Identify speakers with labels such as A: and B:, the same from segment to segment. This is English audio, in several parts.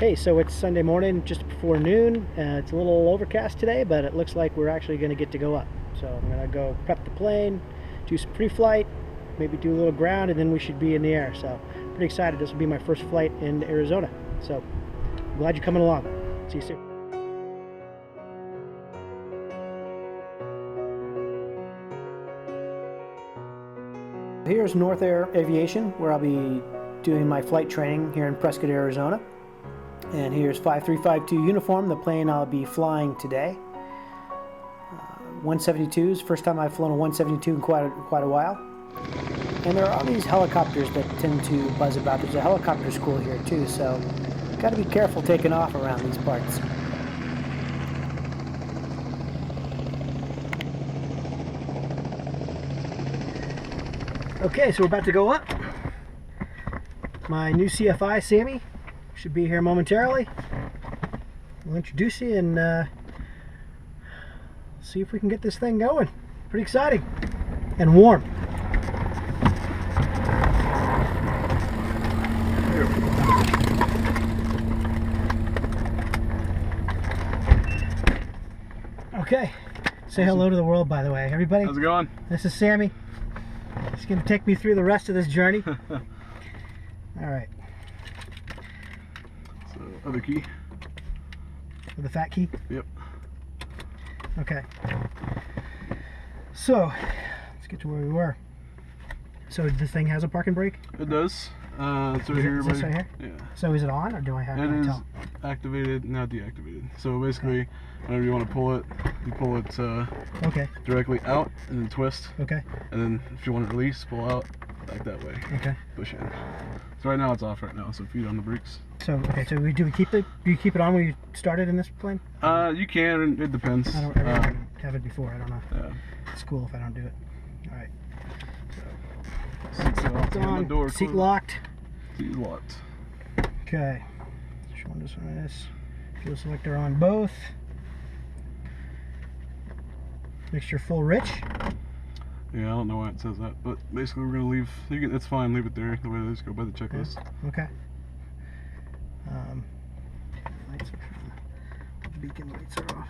A: Hey, so it's Sunday morning, just before noon. It's a little overcast today, but it looks like we're actually going to get to go up. So I'm going to go prep the plane, do some pre-flight, maybe do a little ground, and then we should be in the air. So pretty excited. This will be my first flight in Arizona. So I'm glad you're coming along. See you soon. Here's North-Aire Aviation, where I'll be doing my flight training here in Prescott, Arizona. And here's 5352 uniform, the plane I'll be flying today. 172s, first time I've flown a 172 in quite a while. And there are all these helicopters that tend to buzz about. There's a helicopter school here too, so got to be careful taking off around these parts. Okay, so we're about to go up. My new CFI, Sammy, should be here momentarily. We'll introduce you and see if we can get this thing going. Pretty exciting and warm. Okay, say hello to the world, by the way, everybody.
B: How's it going?
A: This is Sammy. He's going to take me through the rest of this journey. All right.
B: So, other key.
A: With the fat key?
B: Yep.
A: Okay. So, let's get to where we were. So this thing has a parking brake?
B: It does. It's right here.
A: Is this right here?
B: Yeah.
A: So is it on, or do I have to
B: It is
A: tell?
B: activated, now deactivated. So basically, whenever you want to pull it, you pull it
A: okay.
B: directly out and then twist.
A: Okay.
B: And then if you want to release, pull out like that way.
A: Okay.
B: Push in. So right now it's off right now, so feet on the brakes.
A: So okay, so do you keep it on when you started in this plane?
B: You can, it depends.
A: I don't have it before, I don't know.
B: Yeah.
A: It's cool if I don't do it. Alright.
B: Seat's
A: on,
B: door
A: seat
B: closed.
A: locked.
B: Seat locked.
A: Okay. Showing us this. Fuel selector on both. Mixture full rich.
B: Yeah, I don't know why it says that, but basically we're gonna leave. It's fine, leave it there. The way it is, go by the checklist.
A: Okay. Lights are on. Beacon lights are off.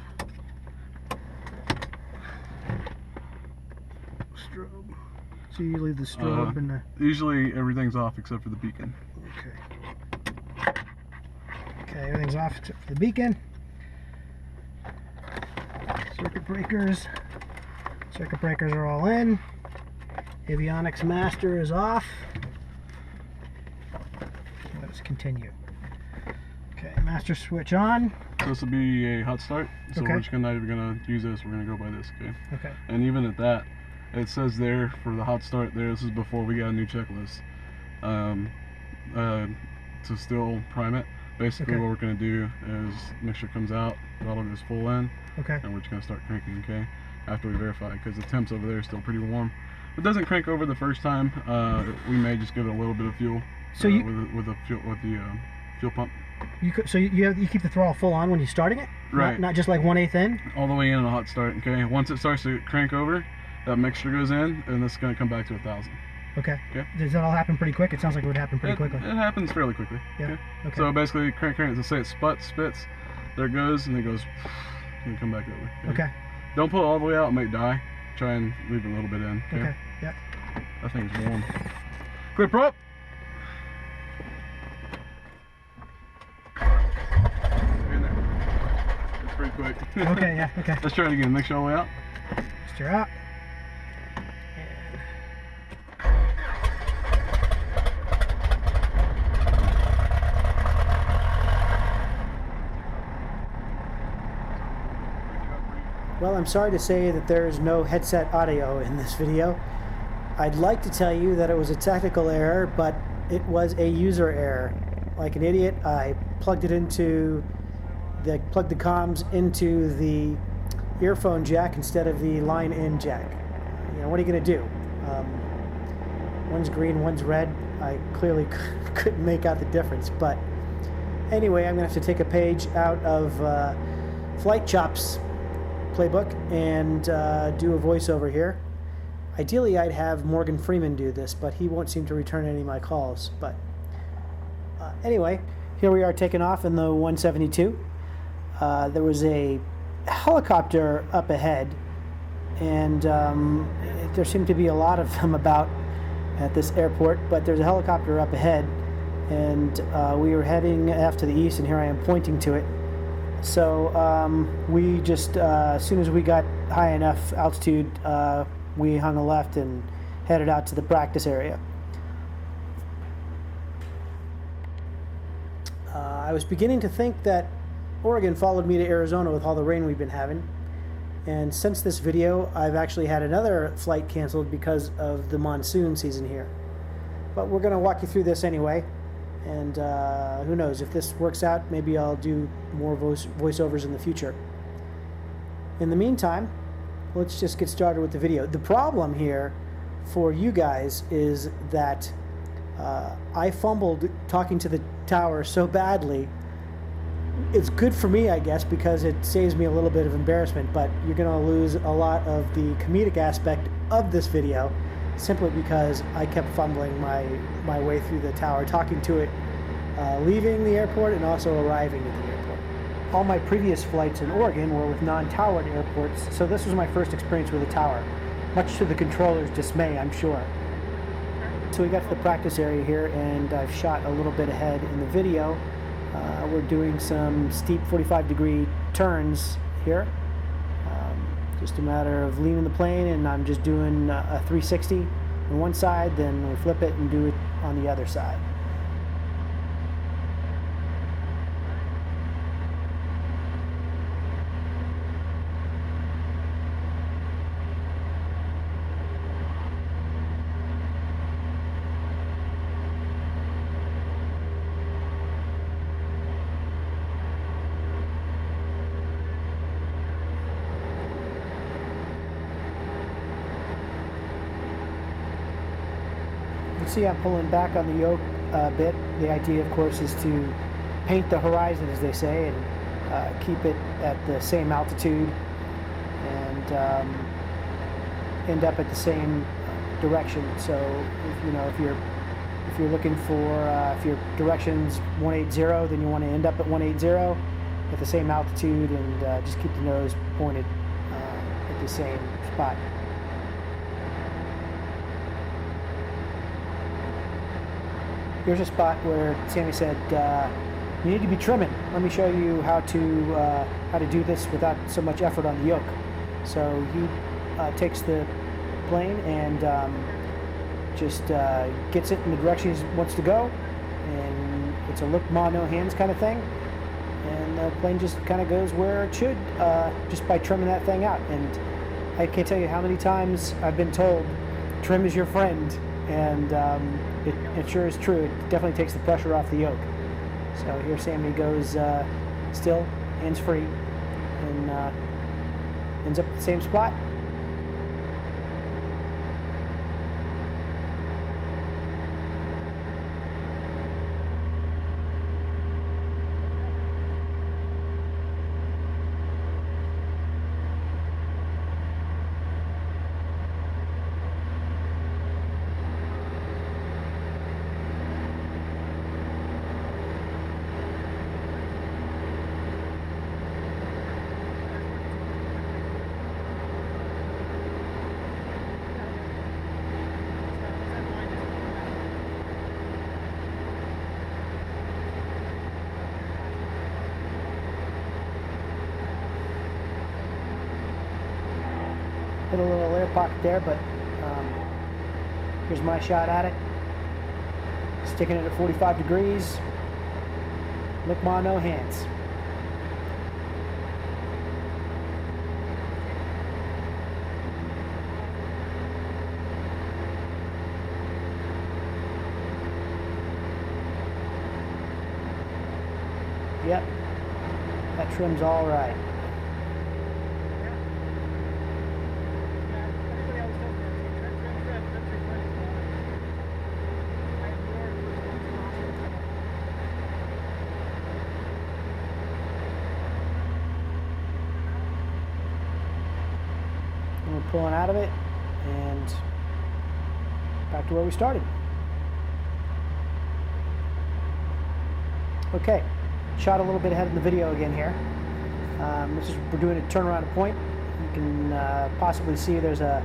A: Strobe. So you leave the strobe and the.
B: Usually everything's off except for the beacon.
A: Okay. Okay, everything's off except for the beacon. Circuit breakers. Circuit breakers are all in. Avionics master is off. Let's continue. Okay, master switch on.
B: So this will be a hot start. So
A: Okay.
B: we're just not even gonna use this. We're gonna go by this. Okay.
A: Okay.
B: And even at that, it says there for the hot start. This is before we got a new checklist. To still prime it. Basically,
A: Okay.
B: what we're gonna do is mixture comes out, throttle goes full in,
A: Okay.
B: and we're just gonna start cranking. Okay. After we verify, because the temps over there are still pretty warm. It doesn't crank over the first time. We may just give it a little bit of fuel.
A: So
B: with the fuel pump.
A: You keep the throttle full on when you're starting it?
B: Right.
A: Not just like 1/8 in?
B: All the way in a hot start. Okay. Once it starts to crank over, that mixture goes in, and this is going to come back to 1,000.
A: Okay.
B: Okay.
A: Does that all happen pretty quick? It sounds like it would happen pretty quickly.
B: It happens fairly quickly.
A: Yeah.
B: Okay.
A: Okay.
B: So basically, crank. So say it spits, there it goes, and it goes, and come back over.
A: Okay.
B: Don't pull it all the way out; it might die. Try and leave a little bit in. Okay.
A: Okay. Yep.
B: That thing's warm. Clip up. In there. It's pretty quick.
A: Okay. Yeah. Okay.
B: Let's try it again. Make sure all the way out.
A: Steer out. Well, I'm sorry to say that there is no headset audio in this video. I'd like to tell you that it was a technical error, but it was a user error. Like an idiot, I plugged the comms into the earphone jack instead of the line-in jack. You know, what are you going to do? One's green, one's red. I clearly couldn't make out the difference, but anyway, I'm going to have to take a page out of Flight Chop's playbook and do a voiceover here. Ideally, I'd have Morgan Freeman do this, but he won't seem to return any of my calls. But anyway, Here we are taking off in the 172. There was a helicopter up ahead, and there seemed to be a lot of them about at this airport, but there's a helicopter up ahead, and we were heading off to the east, and here I am pointing to it. So we just, as soon as we got high enough altitude, we hung a left and headed out to the practice area. I was beginning to think that Oregon followed me to Arizona with all the rain we've been having, and since this video I've actually had another flight canceled because of the monsoon season here. But we're going to walk you through this anyway, and who knows, if this works out, maybe I'll do more voiceovers in the future. In the meantime, let's just get started with the video. The problem here for you guys is that I fumbled talking to the tower so badly. It's good for me, I guess, because it saves me a little bit of embarrassment, but you're going to lose a lot of the comedic aspect of this video simply because I kept fumbling my way through the tower, talking to it, leaving the airport and also arriving at the airport. All my previous flights in Oregon were with non-towered airports, so this was my first experience with a tower, much to the controller's dismay, I'm sure. So we got to the practice area here, and I've shot a little bit ahead in the video. We're doing some steep 45-degree turns here. Just a matter of leaning the plane, and I'm just doing a 360 on one side, then we flip it and do it on the other side. See, I'm pulling back on the yoke a bit. The idea, of course, is to paint the horizon, as they say, and keep it at the same altitude and end up at the same direction. So, if you're looking for if your direction's 180, then you want to end up at 180 at the same altitude, and just keep the nose pointed at the same spot. Here's a spot where Sammy said, you need to be trimming. Let me show you how to do this without so much effort on the yoke. So he takes the plane and just gets it in the direction he wants to go, and it's a look ma no hands kind of thing, and the plane just kind of goes where it should, just by trimming that thing out. And I can't tell you how many times I've been told, trim is your friend, and it sure is true. It definitely takes the pressure off the yoke. So here Sammy goes still, hands-free, and ends up at the same spot. Hit a little air pocket there, but here's my shot at it. Sticking it at 45 degrees. Look ma no hands. Yep, that trim's all right. We're pulling out of it and back to where we started. Okay, shot a little bit ahead of the video again here. We're doing a turnaround at point. You can possibly see there's a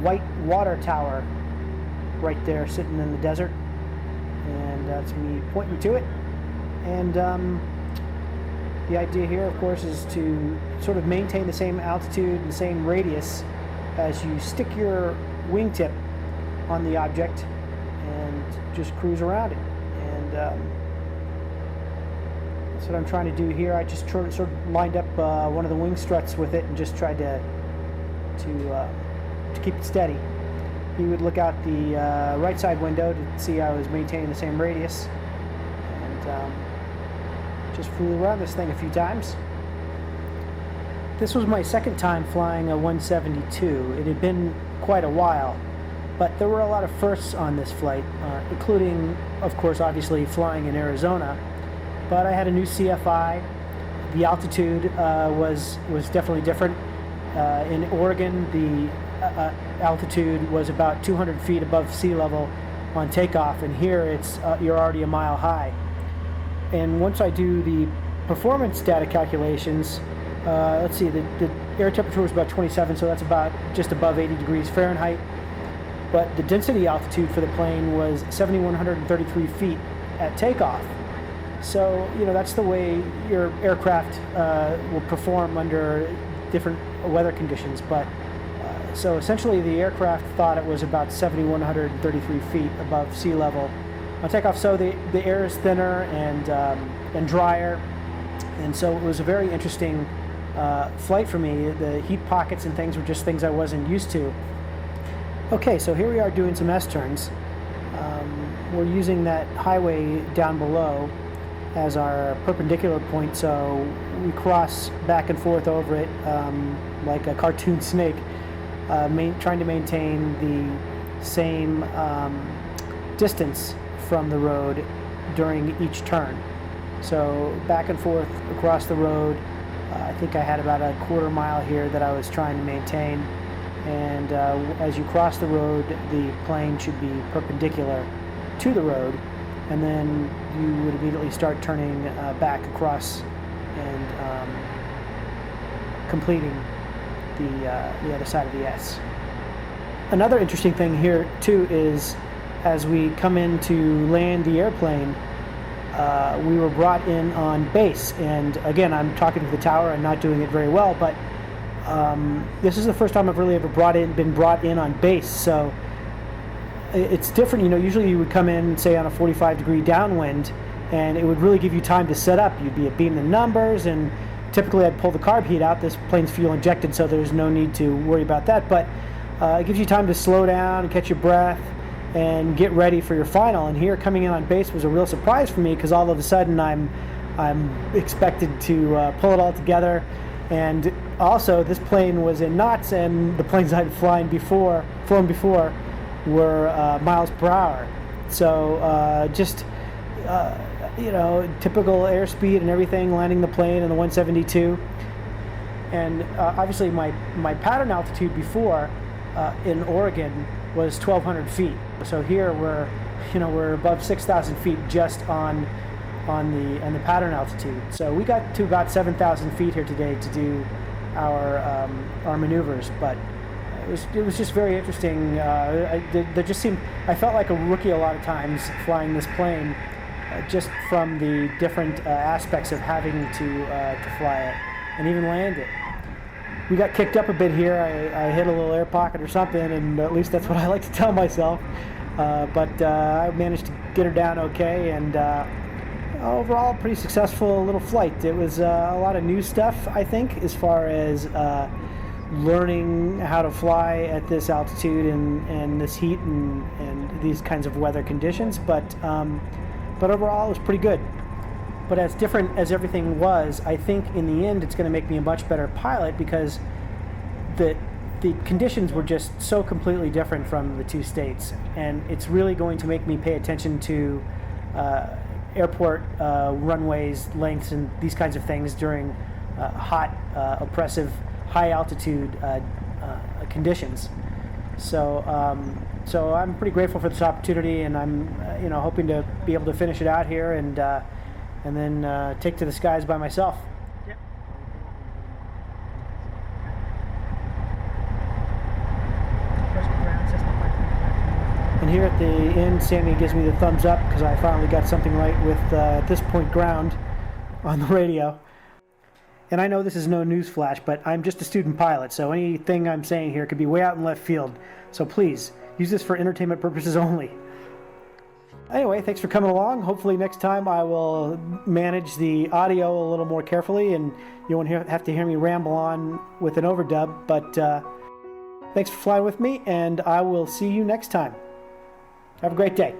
A: white water tower right there sitting in the desert, and that's me pointing to it. And the idea here, of course, is to sort of maintain the same altitude and the same radius as you stick your wingtip on the object and just cruise around it. And that's what I'm trying to do here. I just sort of lined up one of the wing struts with it and just tried to keep it steady. He would look out the right side window to see I was maintaining the same radius, and just flew around this thing a few times. This was my second time flying a 172. It had been quite a while, but there were a lot of firsts on this flight, including, of course, obviously flying in Arizona. But I had a new CFI. The altitude was definitely different. In Oregon, the altitude was about 200 feet above sea level on takeoff, and here it's you're already a mile high. And once I do the performance data calculations, let's see, the air temperature was about 27, so that's about just above 80 degrees Fahrenheit. But the density altitude for the plane was 7,133 feet at takeoff. So, you know, that's the way your aircraft will perform under different weather conditions. But so essentially the aircraft thought it was about 7,133 feet above sea level on takeoff. So the air is thinner and drier, and so it was a very interesting flight for me. The heat pockets and things were just things I wasn't used to. Okay, so here we are doing some S-turns. We're using that highway down below as our perpendicular point, so we cross back and forth over it like a cartoon snake, trying to maintain the same distance from the road during each turn. So back and forth across the road. I think I had about a quarter mile here that I was trying to maintain, and as you cross the road, the plane should be perpendicular to the road, and then you would immediately start turning back across and completing the other side of the S. Another interesting thing here too is as we come in to land the airplane, we were brought in on base, and again, I'm talking to the tower and not doing it very well, but this is the first time I've really ever been brought in on base, so it's different. You know, usually you would come in, say, on a 45-degree downwind, and it would really give you time to set up. You'd be beam the numbers, and typically I'd pull the carb heat out. This plane's fuel injected, so there's no need to worry about that, but it gives you time to slow down, catch your breath, and get ready for your final. And here, coming in on base was a real surprise for me, because all of a sudden I'm expected to pull it all together. And also, this plane was in knots, and the planes I'd flown before were miles per hour. So just you know, typical airspeed and everything, landing the plane in the 172. And obviously my pattern altitude before in Oregon was 1,200 feet. So here we're above 6,000 feet just on the pattern altitude. So we got to about 7,000 feet here today to do our maneuvers, but it was just very interesting. I felt like a rookie a lot of times flying this plane, just from the different aspects of having to fly it and even land it. We got kicked up a bit here. I hit a little air pocket or something, and at least that's what I like to tell myself. But I managed to get her down okay, and overall, pretty successful little flight. It was a lot of new stuff, I think, as far as learning how to fly at this altitude and this heat and these kinds of weather conditions. But overall, it was pretty good. But as different as everything was, I think in the end it's going to make me a much better pilot, because the conditions were just so completely different from the two states, and it's really going to make me pay attention to airport runways, lengths, and these kinds of things during hot, oppressive, high altitude conditions. So I'm pretty grateful for this opportunity, and I'm hoping to be able to finish it out here and then take to the skies by myself.
C: Yep.
A: And here at the end, Sammy gives me the thumbs up because I finally got something right with, at this point, ground on the radio. And I know this is no news flash, but I'm just a student pilot, so anything I'm saying here could be way out in left field. So please, use this for entertainment purposes only. Anyway, thanks for coming along. Hopefully next time I will manage the audio a little more carefully and you won't have to hear me ramble on with an overdub. But thanks for flying with me, and I will see you next time. Have a great day.